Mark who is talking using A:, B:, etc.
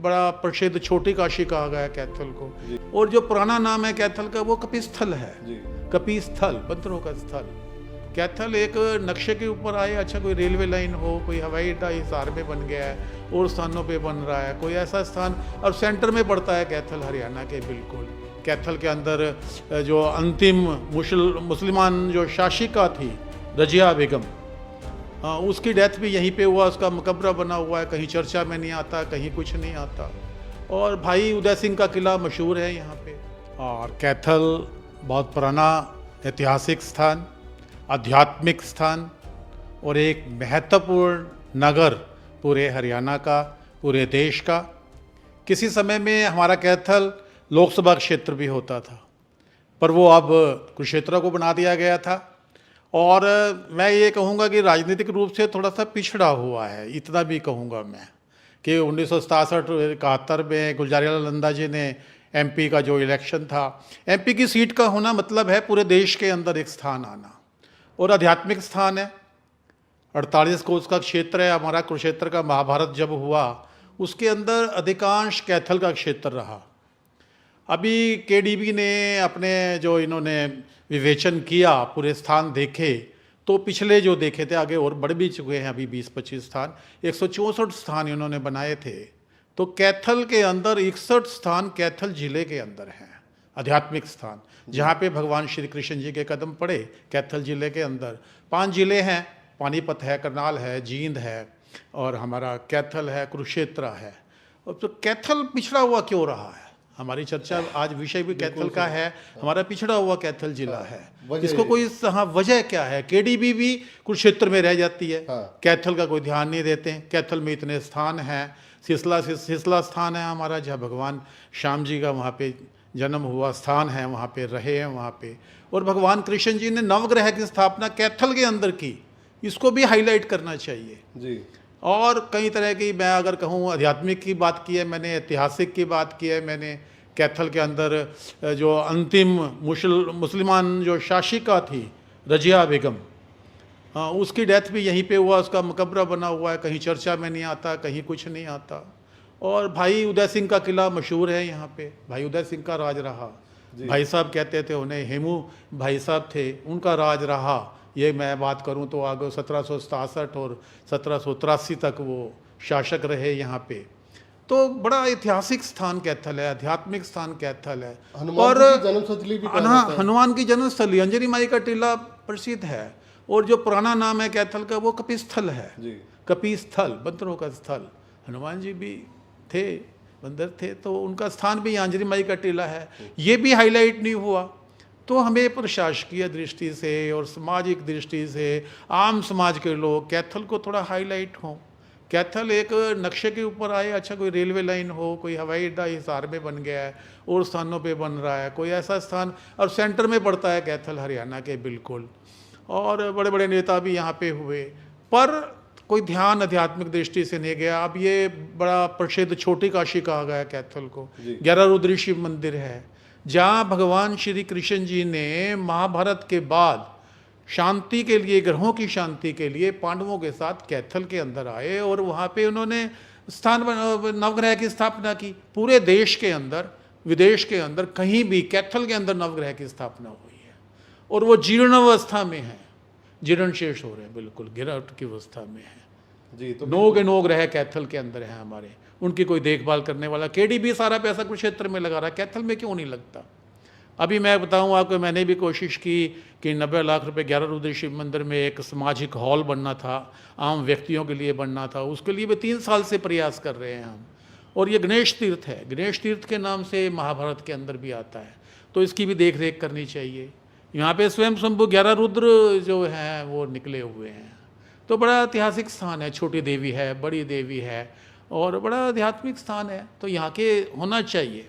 A: बड़ा प्रसिद्ध छोटी काशी कहा गया है कैथल को। और जो पुराना नाम है कैथल का वो कपिस्थल है। कपिस्थल, बंदरों का स्थल। कैथल एक नक्शे के ऊपर आए, अच्छा कोई रेलवे लाइन हो, कोई हवाई अड्डा हिसार में बन गया है और स्थानों पे बन रहा है कोई ऐसा स्थान, और सेंटर में पड़ता है कैथल हरियाणा के बिल्कुल। कैथल के अंदर जो अंतिम मुसलमान जो शासिका थी रजिया बेगम, उसकी डेथ भी यहीं पे हुआ, उसका मकबरा बना हुआ है, कहीं चर्चा में नहीं आता, कहीं कुछ नहीं आता। और भाई उदय सिंह का किला मशहूर है यहाँ पे। और कैथल बहुत पुराना ऐतिहासिक स्थान, आध्यात्मिक स्थान और एक महत्वपूर्ण नगर पूरे हरियाणा का, पूरे देश का। किसी समय में हमारा कैथल लोकसभा क्षेत्र भी होता था, पर वो अब कुरुक्षेत्र को बना दिया गया था। और मैं ये कहूँगा कि राजनीतिक रूप से थोड़ा सा पिछड़ा हुआ है, इतना भी कहूँगा मैं कि 1967-71 में गुलजारीलाल नंदा जी ने एमपी का जो इलेक्शन था, एमपी की सीट का होना मतलब है पूरे देश के अंदर एक स्थान आना, और आध्यात्मिक स्थान है। 48 कोस का क्षेत्र है हमारा कुरुक्षेत्र का। महाभारत जब हुआ उसके अंदर अधिकांश कैथल का क्षेत्र रहा। अभी केडीबी ने अपने जो इन्होंने विवेचन किया, पूरे स्थान देखे, तो पिछले जो देखे थे आगे और बढ़ भी चुके हैं अभी 20-25 स्थान, 164 स्थान इन्होंने बनाए थे। तो कैथल के अंदर 61 स्थान कैथल जिले के अंदर हैं, आध्यात्मिक स्थान, जहाँ पे भगवान श्री कृष्ण जी के कदम पड़े। कैथल जिले के अंदर 5 जिले हैं, पानीपत है, करनाल है, जींद है और हमारा कैथल है, कुरुक्षेत्र है। और तो कैथल पिछड़ा हुआ क्यों रहा है? हमारी चर्चा आज विषय भी कैथल का है, हमारा पिछड़ा हुआ कैथल जिला है। इसको कोई वजह क्या है? केडीबी भी कुरुक्षेत्र में रह जाती है, कैथल का कोई ध्यान नहीं देते हैं। कैथल में इतने स्थान हैं, सिसला स्थान है हमारा, जहाँ भगवान श्याम जी का वहाँ पे जन्म हुआ स्थान है, वहाँ पे रहे हैं वहाँ पे। और भगवान कृष्ण जी ने नवग्रह की स्थापना कैथल के अंदर की, इसको भी हाईलाइट करना चाहिए जी। और कई तरह की, मैं अगर कहूँ आध्यात्मिक की बात की है मैंने, ऐतिहासिक की बात की है मैंने। कैथल के अंदर जो अंतिम मुसलमान जो शासिका थी रजिया बेगम, उसकी डेथ भी यहीं पे हुआ, उसका मकबरा बना हुआ है, कहीं चर्चा में नहीं आता, कहीं कुछ नहीं आता। और भाई उदय सिंह का किला मशहूर है यहाँ पे, भाई उदय सिंह का राज रहा। भाई साहब कहते थे उन्हें, हेमू भाई साहब थे, उनका राज रहा। ये मैं बात करूं तो आगे 1767 और 1783 तक वो शासक रहे यहाँ पे। तो बड़ा ऐतिहासिक स्थान कैथल है, आध्यात्मिक स्थान कैथल है। और हनुमान की जन्मस्थली अंजनी माई का टीला प्रसिद्ध है। और जो पुराना नाम है कैथल का वो कपिस्थल है। कपिस्थल, बंदरों का स्थल। हनुमान जी भी थे, बंदर थे, तो उनका स्थान भी अंजनी माई का टीला है। ये भी हाईलाइट नहीं हुआ। तो हमें प्रशासकीय दृष्टि से और सामाजिक दृष्टि से, आम समाज के लोग कैथल को थोड़ा हाईलाइट हों। कैथल एक नक्शे के ऊपर आए, अच्छा कोई रेलवे लाइन हो, कोई हवाई अड्डा हिसार में बन गया है और स्थानों पे बन रहा है कोई ऐसा स्थान, और सेंटर में पड़ता है कैथल हरियाणा के बिल्कुल। और बड़े बड़े नेता भी यहाँ पे हुए, पर कोई ध्यान आध्यात्मिक दृष्टि से नहीं गया। अब ये बड़ा प्रसिद्ध छोटी काशी कहा गया है कैथल को। 11 रुद्री शिव मंदिर है, जहाँ भगवान श्री कृष्ण जी ने महाभारत के बाद शांति के लिए, ग्रहों की शांति के लिए पांडवों के साथ कैथल के अंदर आए और वहाँ पे उन्होंने स्थान नवग्रह की स्थापना की। पूरे देश के अंदर, विदेश के अंदर, कहीं भी कैथल के अंदर नवग्रह की स्थापना हुई है। और वो जीर्ण अवस्था में है, जीर्ण शेष हो रहे हैं, बिल्कुल गिरावट की अवस्था में है जी। तो नो के नो ग्रह कैथल के अंदर है हमारे, उनकी कोई देखभाल करने वाला। केडीबी सारा पैसा कुरुक्षेत्र में लगा रहा है, कैथल में क्यों नहीं लगता? अभी मैं बताऊं आपको, मैंने भी कोशिश की कि 90 लाख रुपए 11 रुद्र शिव मंदिर में एक सामाजिक हॉल बनना था, आम व्यक्तियों के लिए बनना था, उसके लिए भी 3 साल से प्रयास कर रहे हैं हम। और ये गणेश तीर्थ है, गणेश तीर्थ के नाम से महाभारत के अंदर भी आता है, तो इसकी भी देख रेख करनी चाहिए। यहाँ पे स्वयं शंभु 11 रुद्र जो हैं वो निकले हुए हैं। तो बड़ा ऐतिहासिक स्थान है, छोटी देवी है, बड़ी देवी है और बड़ा आध्यात्मिक स्थान है, तो यहाँ के होना चाहिए।